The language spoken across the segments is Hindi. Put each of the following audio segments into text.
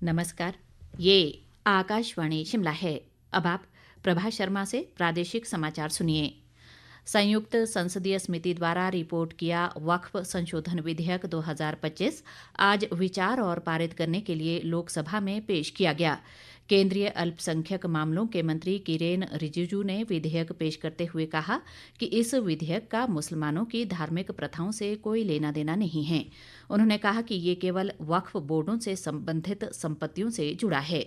नमस्कार। ये आकाशवाणी शिमला है। अब आप प्रभा शर्मा से प्रादेशिक समाचार सुनिए। संयुक्त संसदीय समिति द्वारा रिपोर्ट किया वक्फ संशोधन विधेयक 2025 आज विचार और पारित करने के लिए लोकसभा में पेश किया गया। केंद्रीय अल्पसंख्यक मामलों के मंत्री किरेन रिजिजू ने विधेयक पेश करते हुए कहा कि इस विधेयक का मुसलमानों की धार्मिक प्रथाओं से कोई लेना देना नहीं है। उन्होंने कहा कि ये केवल वक्फ बोर्डों से संबंधित संपत्तियों से जुड़ा है।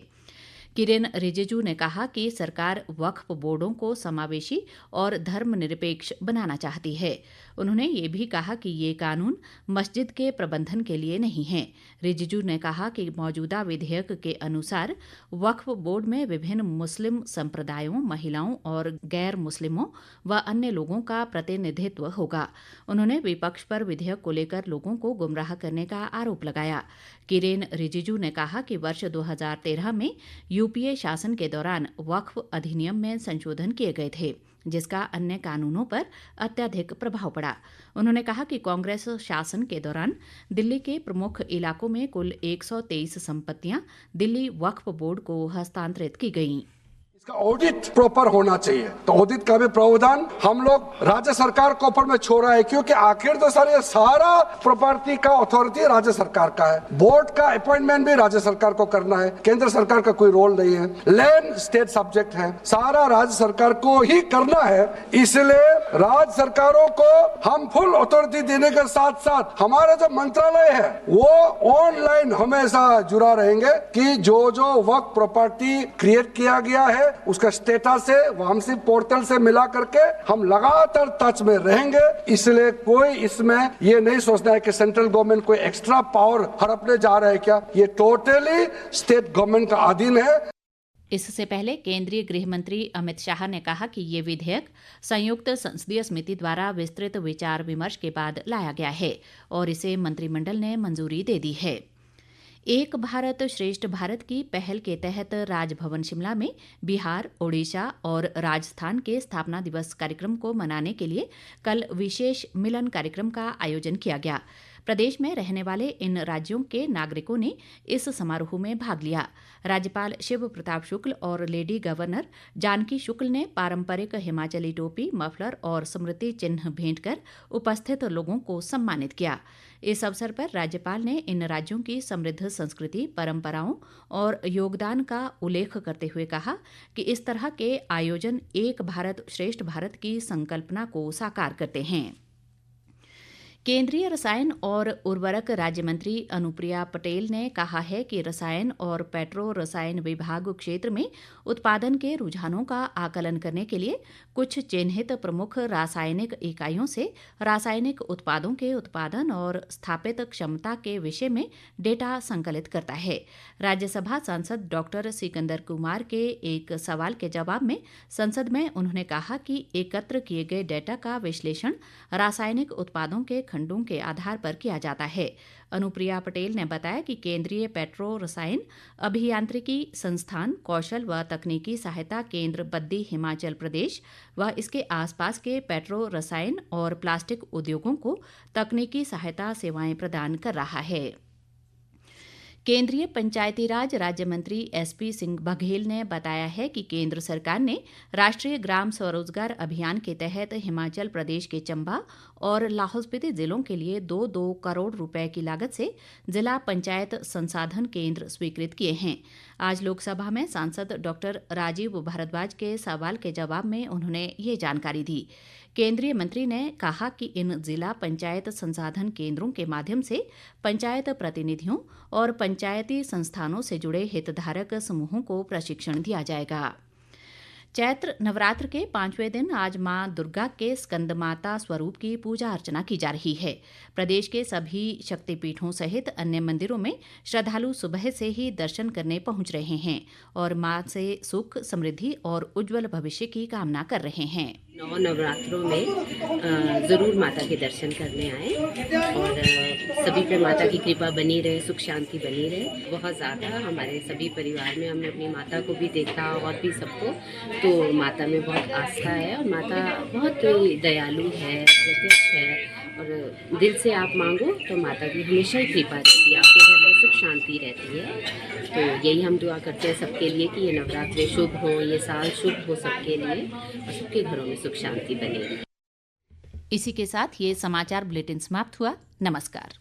किरेन रिजिजू ने कहा कि सरकार वक्फ बोर्डों को समावेशी और धर्मनिरपेक्ष बनाना चाहती है। उन्होंने ये भी कहा कि ये कानून मस्जिद के प्रबंधन के लिए नहीं है। रिजिजू ने कहा कि मौजूदा विधेयक के अनुसार वक्फ बोर्ड में विभिन्न मुस्लिम संप्रदायों, महिलाओं और गैर मुस्लिमों व अन्य लोगों का प्रतिनिधित्व होगा। उन्होंने विपक्ष पर विधेयक को लेकर लोगों को गुमराह करने का आरोप लगाया। किरेन रिजिजू ने कहा कि वर्ष 2013 में यूपीए शासन के दौरान वक्फ अधिनियम में संशोधन किए गए थे, जिसका अन्य कानूनों पर अत्यधिक प्रभाव पड़ा। उन्होंने कहा कि कांग्रेस शासन के दौरान दिल्ली के प्रमुख इलाकों में कुल 123 संपत्तियां दिल्ली वक्फ बोर्ड को हस्तांतरित की गईं। इसका ऑडिट प्रॉपर होना चाहिए, तो ऑडिट का भी प्रावधान हम लोग राज्य सरकार के ऊपर में छोड़ रहा है, क्योंकि आखिर तो सर ये सारा प्रॉपर्टी का अथॉरिटी राज्य सरकार का है। बोर्ड का अपॉइंटमेंट भी राज्य सरकार को करना है, केंद्र सरकार का कोई रोल नहीं है। लैंड स्टेट सब्जेक्ट है, सारा राज्य सरकार को ही करना है। इसलिए राज्य सरकारों को हम फुल अथॉरिटी देने के साथ साथ हमारा जो मंत्रालय है वो ऑनलाइन हमेशा जुड़ा रहेंगे कि जो वक्फ प्रॉपर्टी क्रिएट किया गया है उसका स्टेटस है वामसी पोर्टल से मिला करके हम लगातार टच में रहेंगे। इसलिए कोई इसमें ये नहीं सोचना है कि सेंट्रल गवर्नमेंट कोई एक्स्ट्रा पावर हड़पने जा रहा है क्या, ये टोटली स्टेट गवर्नमेंट का अधीन है। इससे पहले केंद्रीय गृह मंत्री अमित शाह ने कहा कि ये विधेयक संयुक्त संसदीय समिति द्वारा विस्तृत विचार विमर्श के बाद लाया गया है और इसे मंत्रिमंडल ने मंजूरी दे दी है। एक भारत श्रेष्ठ भारत की पहल के तहत राजभवन शिमला में बिहार, ओडिशा और राजस्थान के स्थापना दिवस कार्यक्रम को मनाने के लिए कल विशेष मिलन कार्यक्रम का आयोजन किया गया। प्रदेश में रहने वाले इन राज्यों के नागरिकों ने इस समारोह में भाग लिया। राज्यपाल शिव प्रताप शुक्ल और लेडी गवर्नर जानकी शुक्ल ने पारंपरिक हिमाचली टोपी, मफलर और स्मृति चिन्ह भेंट कर उपस्थित लोगों को सम्मानित किया। इस अवसर पर राज्यपाल ने इन राज्यों की समृद्ध संस्कृति, परंपराओं और योगदान का उल्लेख करते हुए कहा कि इस तरह के आयोजन एक भारत श्रेष्ठ भारत की संकल्पना को साकार करते हैं। केंद्रीय रसायन और उर्वरक राज्य मंत्री अनुप्रिया पटेल ने कहा है कि रसायन और पेट्रो रसायन विभाग क्षेत्र में उत्पादन के रुझानों का आकलन करने के लिए कुछ चिन्हित प्रमुख रासायनिक इकाइयों से रासायनिक उत्पादों के उत्पादन और स्थापित क्षमता के विषय में डेटा संकलित करता है। राज्यसभा सांसद डॉक्टर सिकंदर कुमार के एक सवाल के जवाब में संसद में उन्होंने कहा कि एकत्र किए गए डेटा का विश्लेषण रासायनिक उत्पादों के खंडों के आधार पर किया जाता है। अनुप्रिया पटेल ने बताया कि केंद्रीय पेट्रो रसायन अभियांत्रिकी संस्थान, कौशल व तकनीकी सहायता केंद्र बद्दी हिमाचल प्रदेश व इसके आसपास के पेट्रो रसायन और प्लास्टिक उद्योगों को तकनीकी सहायता सेवाएं प्रदान कर रहा है। केंद्रीय पंचायतीराज राज्य मंत्री एसपी सिंह बघेल ने बताया है कि केंद्र सरकार ने राष्ट्रीय ग्राम स्वरोजगार अभियान के तहत हिमाचल प्रदेश के चंबा और लाहौल स्पीति जिलों के लिए 2-2 करोड़ रुपए की लागत से जिला पंचायत संसाधन केंद्र स्वीकृत किए हैं। आज लोकसभा में सांसद डॉक्टर राजीव भारद्वाज के सवाल के जवाब में उन्होंने ये जानकारी दी। केंद्रीय मंत्री ने कहा कि इन जिला पंचायत संसाधन केंद्रों के माध्यम से पंचायत प्रतिनिधियों और पंचायती संस्थानों से जुड़े हितधारक समूहों को प्रशिक्षण दिया जाएगा। चैत्र नवरात्र के 5वें दिन आज मां दुर्गा के स्कंदमाता स्वरूप की पूजा अर्चना की जा रही है। प्रदेश के सभी शक्तिपीठों सहित अन्य मंदिरों में श्रद्धालु सुबह से ही दर्शन करने पहुंच रहे हैं और मां से सुख, समृद्धि और उज्जवल भविष्य की कामना कर रहे हैं। नवरात्रों में ज़रूर माता के दर्शन करने आए और सभी पे माता की कृपा बनी रहे, सुख शांति बनी रहे। बहुत ज़्यादा हमारे सभी परिवार में हमने अपनी माता को भी देखा और भी सबको, तो माता में बहुत आस्था है और माता बहुत दयालु है, प्रत्यक्ष है और दिल से आप मांगो तो माता की हमेशा ही कृपा रहती है। आपके घर में सुख शांति रहती है। तो यही हम दुआ करते हैं सबके लिए कि ये नवरात्रे शुभ हों, ये साल शुभ हो सबके लिए और सबके घरों में सुख शांति बनी रहे। इसी के साथ ये समाचार बुलेटिन समाप्त हुआ। नमस्कार।